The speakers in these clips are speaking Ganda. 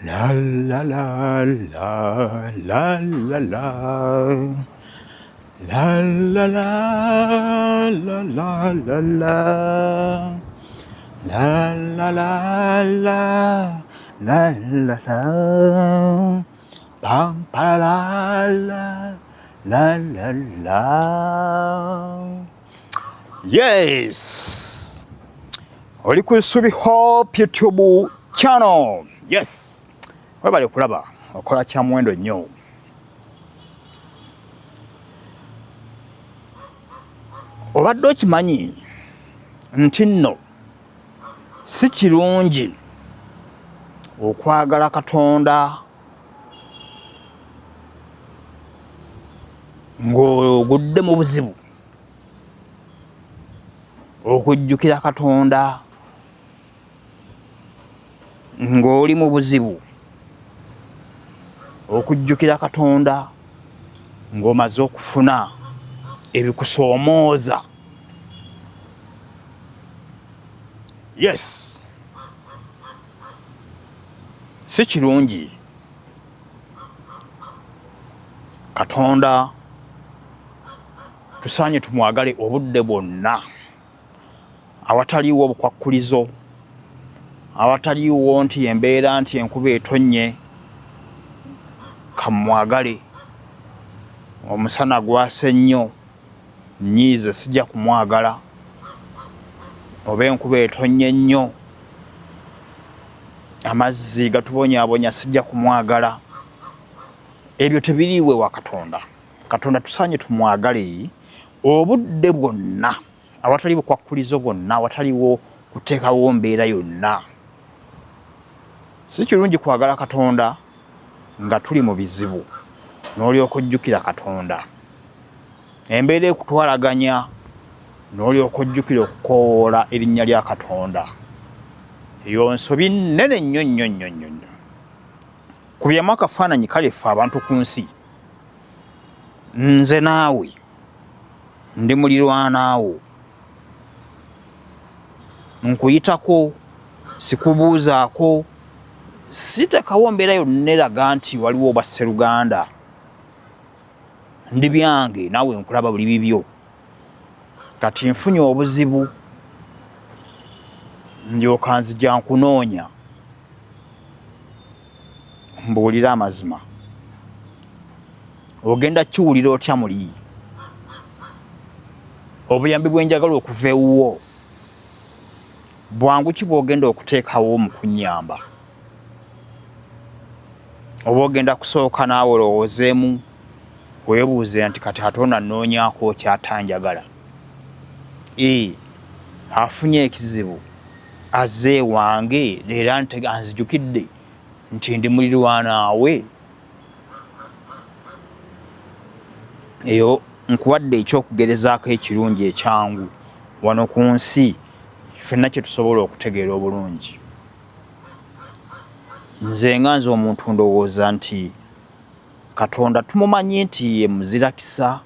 La la la la la la la. La la la la la la la. La la la la la la la. Bam pa la la la la la. Yes. Oli ku Subi Hope YouTube channel. Yes. Webale kulaba okola kya muwendo nnyo. Obadde okimanyi nti nno si kirungi okwagala Katonda ng'ogudde mu buzibu, okujjukira Katonda ng'oli mu buzibu, okujjukira Katonda ng'omaze okufuna ebikusoomooza. Yes, si kirungi. Katonda tusaanye tumwagale obudde bwonna, awataliiwo obukwakkulizo, awataliiwo nti embeera nti enkuba etonnye kamwagale. Omusana gwase nnyo nnyiize sijja kumwagala, oba enkuba etonnye nnyo amazzi gatubonyaabonya sijja kumwagala. Ebyo tebiriiwe wa Katonda. Katonda tusaanye tumwagale obudde bwonna, awatali bukwakkulizo bwonna, awataliwo kuteekawo mbeera yonna. Si kirungi kwagala Katonda nga tuli mu bizibu n'olyoka ojjukira Katonda. Embeera ekutwalaganya n'olyoka ojjukira okukoowoola erinnya lya Katonda. Eyo nsobi nnene nnyo nnyo nnyo nnyo. Kubyamu akafaananyi kale ffe abantu ku nsi. Nze naawe ndi mulirwanaawo, nkuyitako, sikubuuzaako, sitekawo mbeera yonna eraga nti waliwo obwa sseruganda. Ndi byange naawe nkulaba buli bibyo. Kati nfunye obuzibu ndyoka nzija nkunoonya, mbuulira amazima. Ogenda kiwulira otya muli? Obuyambi bwenjagala okuva ewuwo bwangu ki bw'ogenda okuteekawo mu kunnyamba? Oba ogenda kusooka naawe olowoozeemu weebuuze nti kati ate ono annoonyaako kyatanjagala. Afunye ekizibu, azze ewange era anzijukidde nti ndi mulirwanaawe. Eyo nkuwadde ekyokugerezaako ekirungi ekyangu wano ku nsi, ffenna kye tusobola okutegeera obulungi. Nze nga nze omuntu ndowooza nti Katonda tumumanyi nti ye muzira kisa,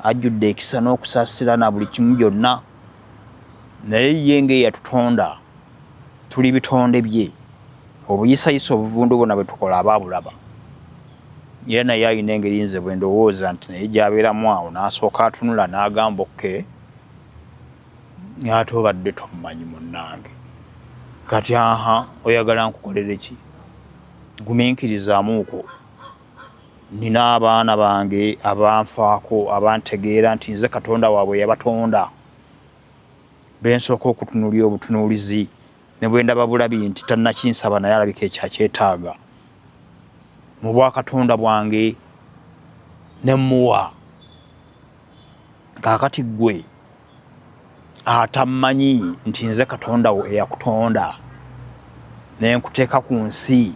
ajjudde ekisa n'okusaasira na buli kimu byonna, naye ye ng'eyatutonda tuli bitonde bye. Obuyisayisa obuvundu bwonna bwe tukola aba abulaba. Era naye alina engeri nze bwe ndowooza nti naye gy'abeeramu awo n'asooka atunula n'agamba okke, ate obadde tomumanyi munnange. Kati oyagala nkukolere ki? Gumiikirizaamuuko. Nina abaana bange abanfaako, abantegeera nti nze Katonda waabwe yabatonda. Bensooka okutunuulira obutunuulizi, ne bwe ndaba bulabi nti tannakinsaba naye alabika ekyakyetaaga. Mu bwakatonda bwange ne mmuwa. Kaakati ggwe atammanyi nti nze Katonda wo eyakutonda, ne nkuteeka ku nsi,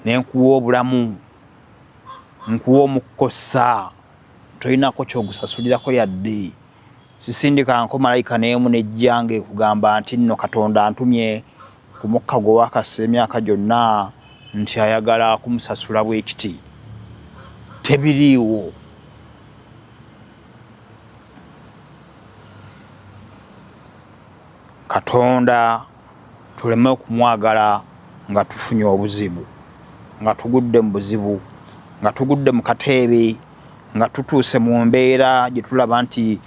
ne nkuwa obulamu, nkuwa omukkosa, tolinako kyogusasulirako yadde. Sisindikanko malayika n'emu nejja ng'ekugamba nti nno Katonda antumye ku mukka gwe wakassa emyaka gyonna nti ayagala kumusasula bwe kiti. Tebiriiwo. Katonda tuleme okumwagala nga tufunye obuzibu, nga tugudde mu buzibu, nga tugudde mu kateebe, nga tutuuse mu mbeera gye tulaba nti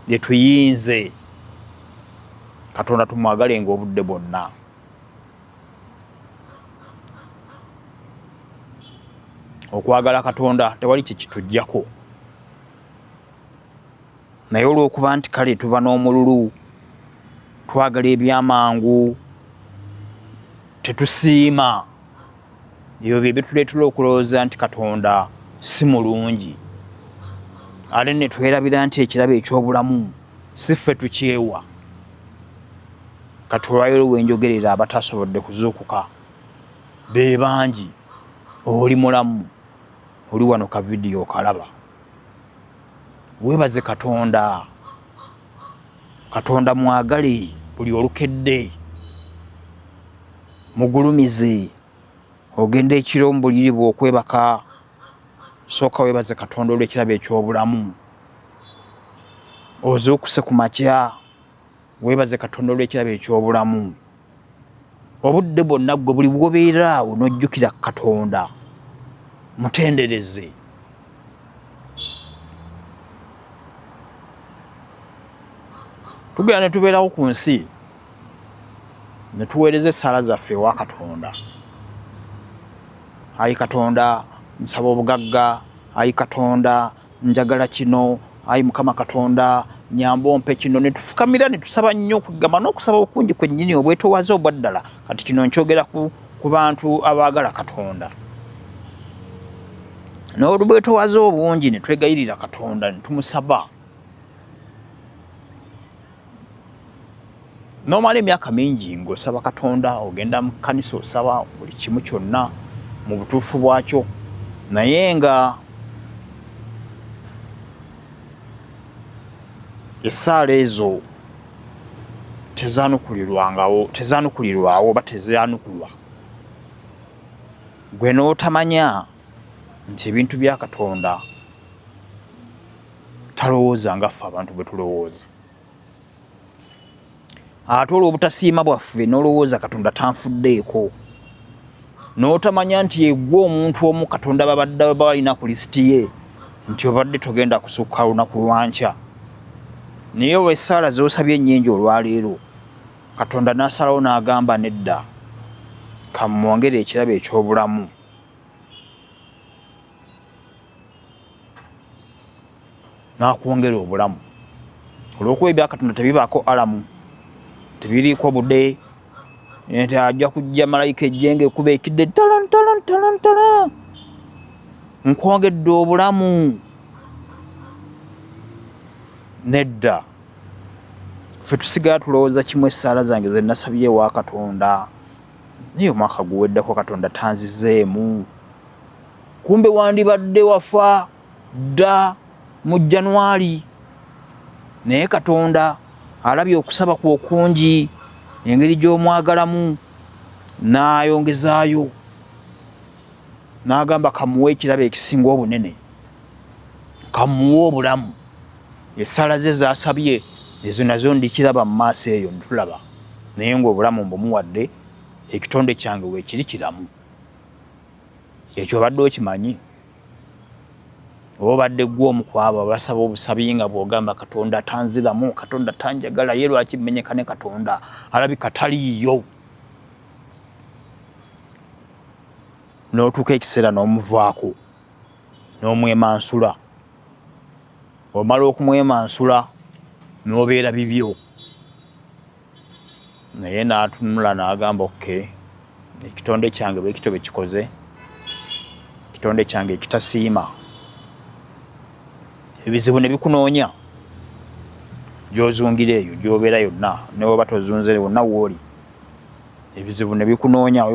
gye tuyinze, Katonda tumwagalenga obudde bwonna. Okwagala Katonda tewali kye kitujjako, naye olw'okuba nti kale tuba n'omululu, twagala ebyamangu, tetusiima, ebyo bye bituleetera okulowooza nti Katonda si mulungi, ate ne twerabira nti ekirabo eky'obulamu si ffe tukyewa. Kati olwaleero wenjogerera abatasobodde kuzuukuka be bangi, oli mulamu, oli wano ka vidiyo okalaba. Weebaze Katonda, Katonda mwagale buli olukedde, mugulumize, ogenda ekiro mu buliri bwe okwebaka, sooka weebaze Katonda olw'ekirabo eky'obulamu. Ozuukuse ku makya, weebaze Katonda olw'ekirabo eky'obulamu. Obudde bwonna gwe buli bw'obeera awo n'ojjukira Katonda, mutendereze. Tugenda ne tubeerawo ku nsi ne tuweereza essaala zaffe ewa Katonda. Ayi Katonda, nsaba obugagga. Ayi Katonda, njagala kino. Ayi Mukama Katonda, nyamba ompe kino. Ne tufukamira ne tusaba nnyo, okugamba n'okusaba okungi kwennyini obwetoowaze obwa ddala. Kati kino nkyogera ku bantu abaagala Katonda. N'olw'obwetoowaze obungi ne twegayirira Katonda ne tumusaba. N'omala emyaka mingi ng'osaba Katonda, ogenda mu kkanisa osaba buli kimu kyonna mu butuufu bwakyo, naye nga essaala ezo tezaanukulirwawo oba tezaanukulwa. Gwe n'otamanya nti ebintu bya Katonda talowooza nga ffe abantu bwe tulowooza. Ate olw'obutasiima bwaffe n'olowooza Katonda tanfuddeeko, n'otamanya nti yeggwe omuntu omu Katonda babadde balina ku lisiti ye, nti obadde togenda kusukka lunaku lwankya. Naye olw'essaala z'osabye ennyingi olwaleero, Katonda n'asalawo n'agamba nedda, kamwongere ekirabo eky'obulamu. N'akwongera obulamu. Olw'okuba ebya Katonda tebibaako alamu, tebiriiko budde, nti ajja kujja malayika ejjenga ekuba ekidde ntala, nkwongedde obulamu. Nedda, ffe tusigala tulowooza kimu essaala zange ze nasabye ewa Katonda, naye omwaka guweddeko Katonda tanzizeemu. Kumbe wandibadde wafa dda mu January, naye Katonda alabye okusaba kwo okungi, engeri gy'omwagalamu, n'ayongezaayo, n'agamba kamuwe ekirabo ekisinga obunene, kamuwe obulamu. Essaala ze zaasabye ezo nazo ndikiraba mu maaso eyo nditulaba, naye ng'obulamu mbumuwadde, ekitonde kyange weekiri kiramu. Ekyo obadde okimanyi? Obadde gwe omu ku abo abasaba obusabi nga bw'ogamba Katonda tanziramu, Katonda tanjagala, ye lwaki mmenyeka ne Katonda alabika taliiyo. N'otuuka ekiseera n'omuvaako, n'omwemansula. Omala okumwemansula n'obeera bibyo. Naye n'atunula n'agamba okke, ekitonde kyange bwe kityo bwe kikoze, ekitonde kyange ekitasiima. Ebizibu ne bikunoonya, gy'ozungira eyo, gy'obeera yonna, ne bw'oba tozunzire wonna w'oli. Ebizibu ne bikunoonya,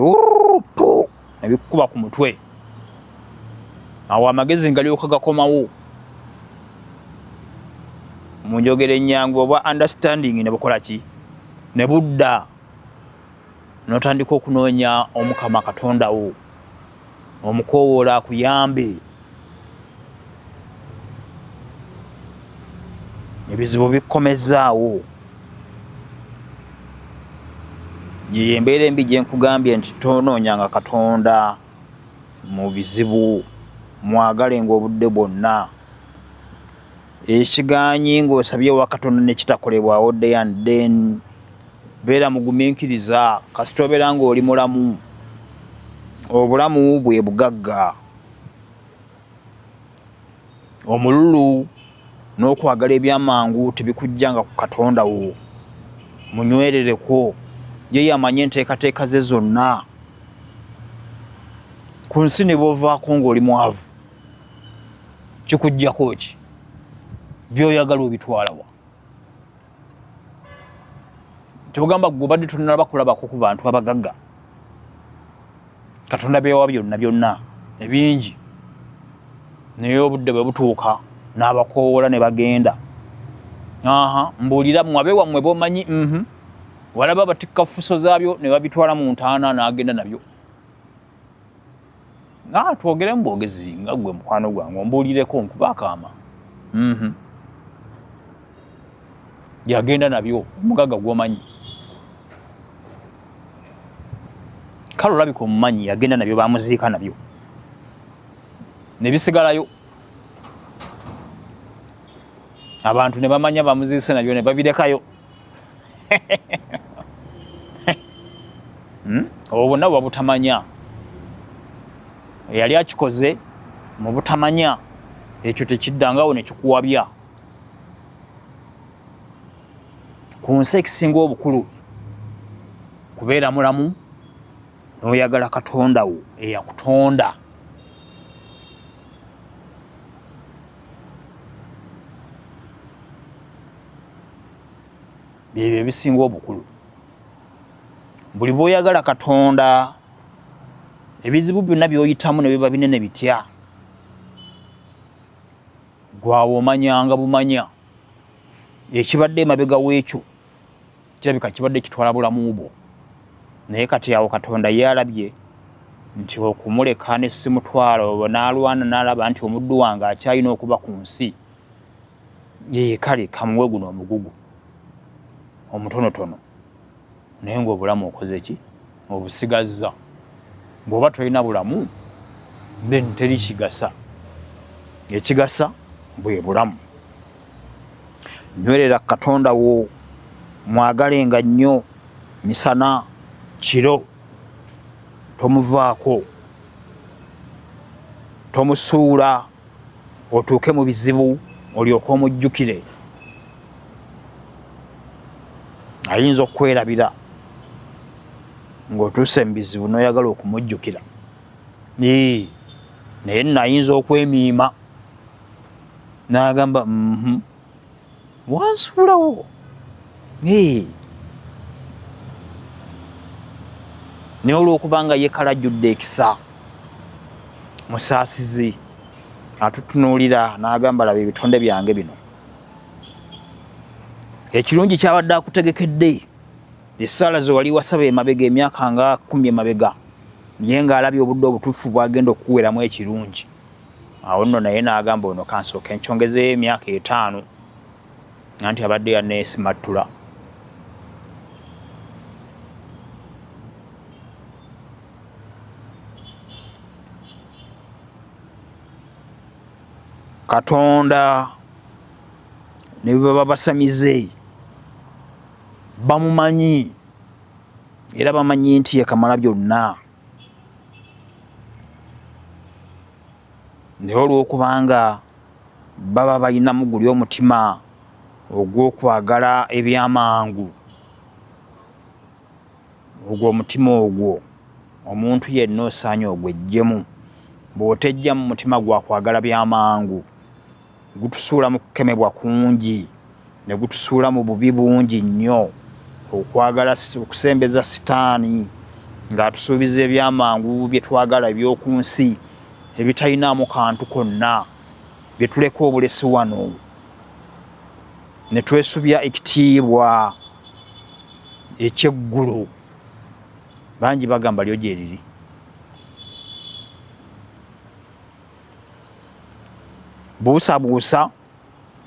ne bikukuba ku mutwe. Awo amagezi galyoka gakomawo. Mu njogera ennyangu oba understanding ne bukola ki? Ne budda. N'otandika okunoonya Omukama Katonda wo, omukoowoola akuyambe. Ebizibu bikkomezaawo. ye embeera embi gye nkugambye nti tonoonyanga Katonda mu bizibu, mwagalenga obudde bwonna. Ekigaanyi ng'osabye wa Katonda ne kitakolebwawo day and then, beera mugumiikiriza kasita obeera ng'oli mulamu. Obulamu bwe bugagga, omululu n'okwagala ebyamangu tebikujjanga ku Katonda wo. Munywerereko, ye yamanye enteekateeka ze zonna. Ku nsi ne bw'ovaako ng'oli mwavu, kikuggyako ki? By'oyagala obitwala wa? Kyogamba ggwe obadde tonnalaba kulabako ku bantu abagagga. Katonda beewa byonna byonna ebingi, naye obudde bwe butuuka n'abakoowoola ne bagenda. Mbuulira mwabe wammwe b'omanyi, walaba batikka ffuso zaabyo ne babitwala mu ntaana n'agenda nabyo. Twogere mu bwogezi nga ggwe mukwano gwange ombuulireko nkuba akaama. Yagenda nabyo, omugagga gw'omanyi. Kale olabika omumanyi yagenda nabyo, bamuziika nabyo ne bisigalayo. Abantu ne bamanya bamuziise nabyo ne babirekayo. Obwo bwonna buba butamanya. Eyali akikoze mu butamanya, ekyo tekiddangawo ne kikuwabya. Ku nsi ekisinga obukulu kubeera mulamu n'oyagala Katonda wo eyakutonda. Byebyo ebisinga obukulu. Buli bw'oyagala Katonda, ebizibu byonna by'oyitamu ne biba binene bitya, gwawe omanyanga bumanya ekibadde emabega w'ekyo kirabika kibadde kitwala bulamu bwo. Naye kati awo Katonda yalabye nti okumuleka ne simutwala, n'alwana n'alaba nti omuddu wange akyalina okuba ku nsi, kale kamuwe guno omugugu omutonotono, naye ng'obulamu okoze ki? Obusigazza. Bw'oba tolina bulamu, then teri kigasa. Ekigasa bwe bulamu. Nywerera Katonda wo, mwagalenga nnyo misana kiro, tomuvaako, tomusuula otuuke mu bizibu olyoke omujjukire. Ayinza okwerabira ng'otuuse mu bizibu n'oyagala okumujjukira. Naye nno ayinza okwemiima n'agamba wansuulawo. Naye olw'okubanga ye kalajjudde ekisa, musaasizi, atutunuulira n'agamba laba ebitonde byange bino. Ekirungi kyabadde akutegekedde, essaala ze wali wasaba emabega emyaka nga 10 emabega, naye ng'alabye obudde obutuufu bwagenda okukuweramu ekirungi. Awo nno naye n'agamba ono kansooke nkyongezeeyo emyaka 5, anti abadde yanneesimattula. Katonda ne baba basamize, bamumanyi era bamanyi nti ye kamala byonna. Naye olw'okubanga baba balinamu guli omutima ogw'okwagala ebyamangu, ogwo omutima ogwo omuntu yenna osaanye ogweggyemu. Bw'otejja mu mutima gwakwagala byamangu, gutusuula mu kukemebwa kungi, ne gutusuula mu bubi bungi nnyo, okwagala okusembeza sitaani ng'atusuubiza ebyamangu bye twagala eby'oku nsi ebitalinamu kantu konna, bye tuleka obulesi wano ne twesubya ekitiibwa eky'eggulu. Bangi bagamba lyo gye liri. Buusabuusa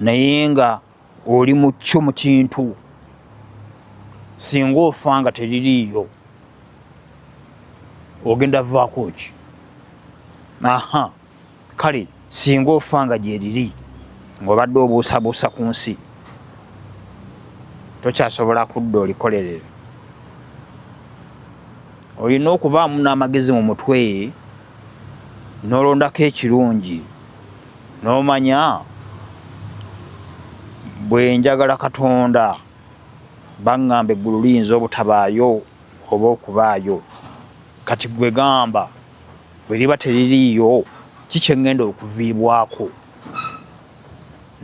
naye nga oli mu kyo mu kintu. singa ofa nga teririiyo ogenda vaako ki? Kale singa ofa nga gyeriri ng'obadde obuusabuusa ku nsi tokyasobola kudda olikolerera. Olina okubaamu n'amagezi mu mutwe n'olondako ekirungi n'omanya bwe njagala Katonda baŋŋamba eggulu liyinza obutabaayo oba okubaayo. Kati gwe gamba bwe liba teririiyo kiki eŋŋenda okuviibwako?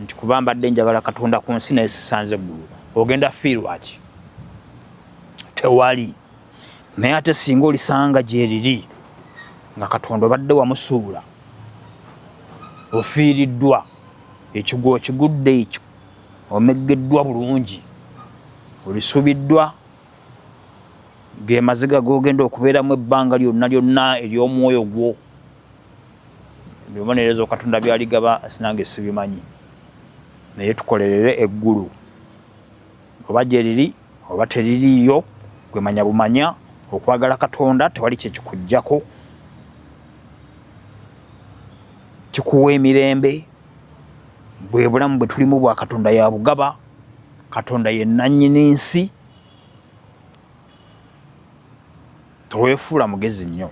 Nti kuba mbadde njagala Katonda ku nsi naye sisanze eggulu. Ogenda fiirwa ki? Tewali. Naye ate singa olisanga gyeriri nga Katonda obadde wamusuula ofiiriddwa, ekigwo okigudde ekyo, omeggeddwa bulungi, olisubiddwa, ge maziga g'ogenda okubeeramu ebbanga lyonna lyonna ery'omwoyo gwo. Ebibonerezo Katonda byaligaba sinange sibimanyi, naye tukolerere eggulu. Oba gyeriri oba teririiyo, gwe manya bumanya okwagala Katonda tewali kye kikuggyako, kikuwa emirembe. Bwe bulamu bwe tulimu bwa Katonda ya bugaba, Katonda ye nannyini nsi. Toweefuula mugezi nnyo,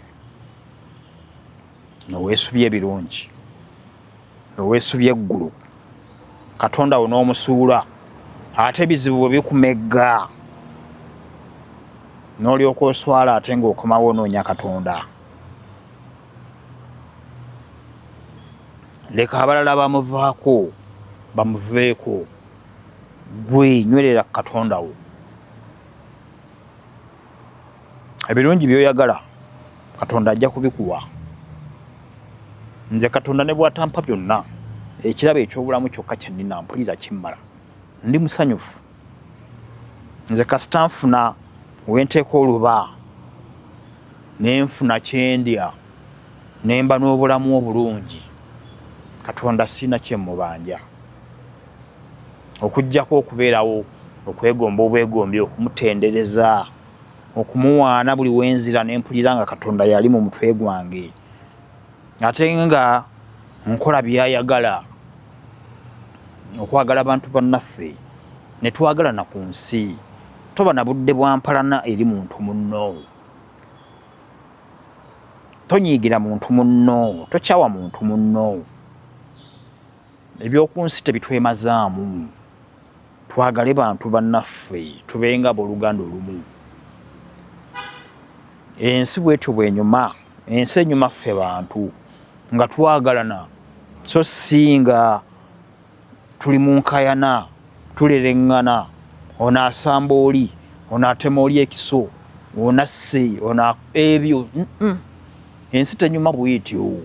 noweesubye ebirungi, noweesubye eggulu, Katonda wo n'omusuula, ate ebizibu bwe bikumegga n'olyoka oswala ate ng'okomawo onoonya Katonda. Leka abalala bamuvaako, bamuveeko, gwe nywerera Katonda wo. Ebirungi by'oyagala Katonda ajja kubikuwa. Nze Katonda ne bw'atampa byonna, ekirabo eky'obulamu kyokka kye nnina mpulira kimmala, ndi musanyufu. Nze kasita nfuna wenteeka oluba ne nfuna kye ndya ne mba n'obulamu obulungi, Katonda sina kye mmubanja okuggyako okubeerawo okwegomba obwegombi, okumutendereza, okumuwaana buli wenzira ne mpulira nga Katonda yali mu mutwe gwange, ate nga nkola by'ayagala, okwagala abantu bannaffe ne twagalana ku nsi. Toba na budde bwa mpalana eri muntu munno, tonyiigira muntu munno, tokyawa muntu munno. Eby'oku nsi tebitwemazaamu. Twagale bantu bannaffe, tubenga abooluganda olumu. Ensi bwetyo bwenyuma, ensi enyuma ffe bantu nga twagalana, so si nga tuli mu nkayana tulereŋŋana, ono asamba oli, ono atema oli ekiso, ono asse, ono ebyo. Ensi tenyuma bwetyo.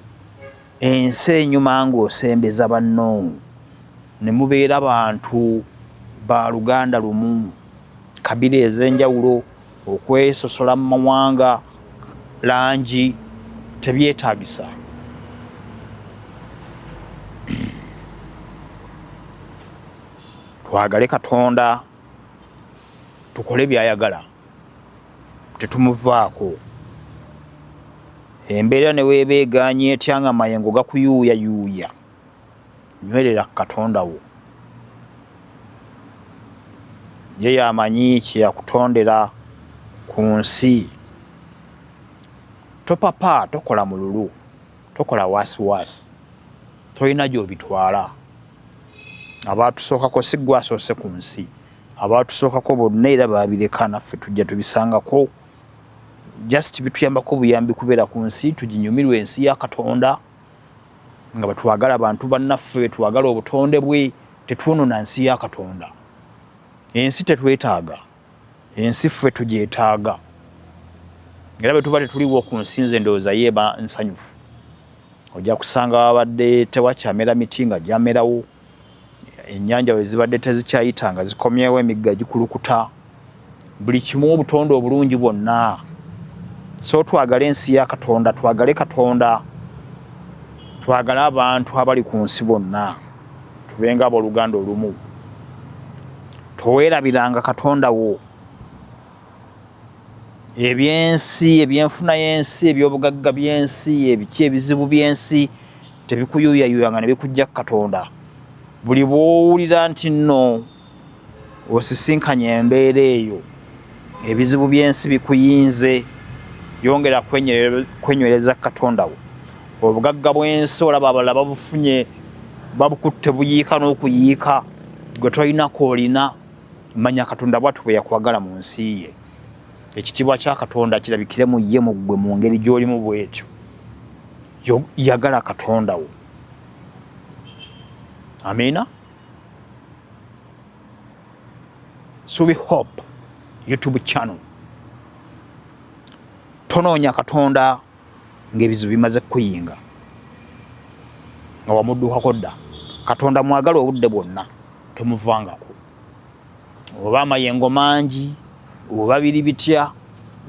Ensi enyuma ng'osembeza banno, ne mubeera bantu ba luganda lumu, kabila ez'enjawulo, okwesosola mu mawanga, langi, tebyetaagisa. Twagale Katonda, tukole by'ayagala, tetumuvaako. Embeera ne weebeegaanye etya nga mayengo gakuyuuyayuuya, nywerera Katonda wo. Ye yamanyi kye yakutondera ku nsi. Topapa, tokola mululu, tokola waasiwaasi, tolina gy'obitwala. Abaatusookako si gwe asoose ku nsi, abaatusookako bonna era baabireka, naffe tujja tubisangako. Just bituyambako buyambi kubeera ku nsi, tuginyumirwe ensi ya Katonda, nga bwe twagala abantu bannaffe, twagala obutonde bwe, tetwonona nsi ya Katonda. Ensi tetwetaaga, ensi ffe tugyetaaga. Era bwe tuba tetuliwo ku nsi, nze ndowooza yeeba nsanyufu. Ojja kusanga wabadde tewakyamera miti nga gyamerawo, ennyanja we zibadde tezikyayita nga zikomyewo, emigga gikulukuta, buli kimu obutonde obulungi bwonna. So twagale ensi ya Katonda, twagale Katonda, twagale abantu abali ku nsi bonna, tubenga abooluganda olumu. Toweerabiranga Katonda wo ebyensi ebyenfuna yensi ebyobugagga byensi ebiki ebizibu byensi tebikuyuyayuyanga ne bikujja Katonda buli bw'owulira nti nno osisinkanye embeera eyo ebizibu byensi bikuyinze yongera kwenywereza Katonda wo obugagga bwensi olaba abalala babufunye babukutte buyiika n'okuyiika gwe tolinako olina manya Katonda bw'atyo bwe yakwagala mu nsi ye ekitiibwa kya Katonda kirabikire mu ye mu ggwe mu ngeri gy'olimu bw'etyo yagala Katonda wo amina Subi Hope YouTube channel tonoonya Katonda ng'ebizibu bimaze kuyinga nga wamuddukako dda Katonda mwagala obudde bwonna tomuvangako oba amayengo mangi oba biri bitya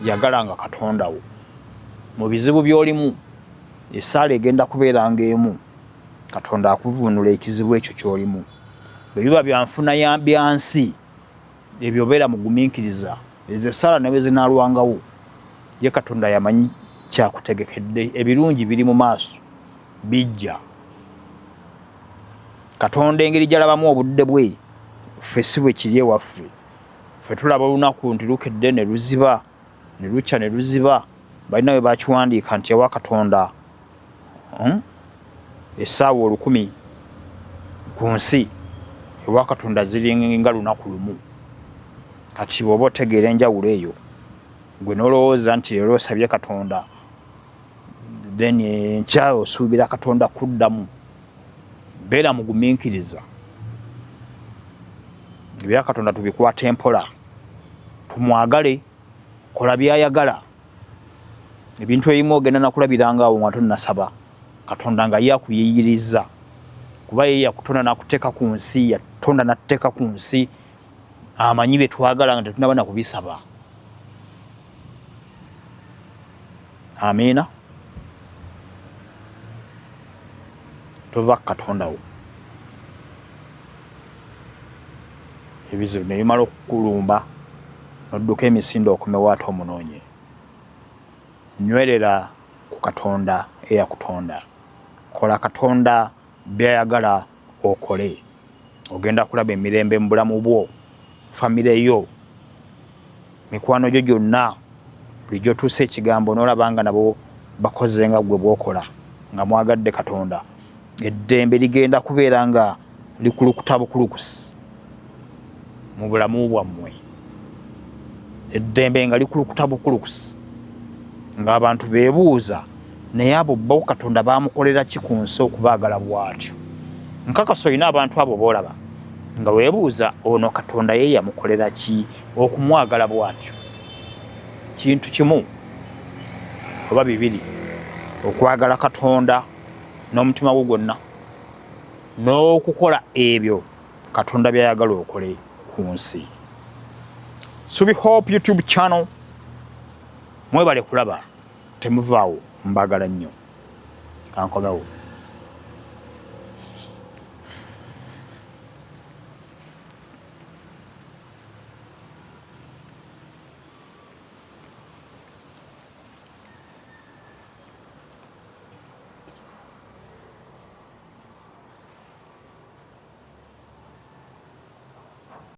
yagalanga Katonda wo mu bizibu by'olimu essaala egenda kubeeranga emu Katonda akuvuunula ekizibu ekyo ky'olimu bwe biba byanfuna byansi ebyo beera mugumiikiriza ezo essaala ne bwe zinaalwangawo ye Katonda yamanyi kyakutegekedde ebirungi biri mu maaso bijja Katonda engeri gy'alabamu obudde bwe ffe si bwe kiri ewaffe ffe tulaba olunaku nti lukedde ne luziba ne lukya ne luziba balina bwe bakiwandiika nti ewa Katonda essaawa 1000 ku nsi ewa Katonda ziringa lunaku lumu kati bw'oba otegeera enjawulo eyo gwe n'olowooza nti leero osabye Katonda then enkya osuubira Katonda kuddamu beera mugumiikiriza ebya Katonda tubikwata empola tumwagale kola byayagala ebintu ebimu ogenda nakulabiranga awo nga tonnasaba Katonda nga ye akuyiyiriza kuba ye yakutonda nakuteeka ku nsi yatonda natteeka ku nsi amanyi bye twagala nga tetunaba na kubisaba amiina tova Katonda wo ebizibu ne bimala okukulumba nodduka emisindo okomewo ate omunoonye nywerera ku Katonda eyakutonda kola Katonda byayagala okole ogenda kulaba emirembe mu bulamu bwo famire yo mikwano gyo gyonna bulijjo tuuse ekigambo n'olabanga nabo bakoze nga gwe bw'okola nga mwagadde Katonda eddembe ligenda kubeera nga likulukuta bukulukusi mu bulamu bwammwe eddembe nga likulukuta bukulukusi ng'abantu beebuuza naye abo bo Katonda baamukolera ki ku nsi okubaagala bw'atyo nkakasa olina abantu abo boolaba nga weebuuza ono Katonda ye yamukolera ki okumwagala bw'atyo kintu kimu oba bibiri okwagala Katonda n'omutima gwo gwonna n'okukola ebyo Katonda byayagala okole ku nsi Subi Hope YouTube channel mwebale kulaba temuvaawo mbagala nnyo kankomewo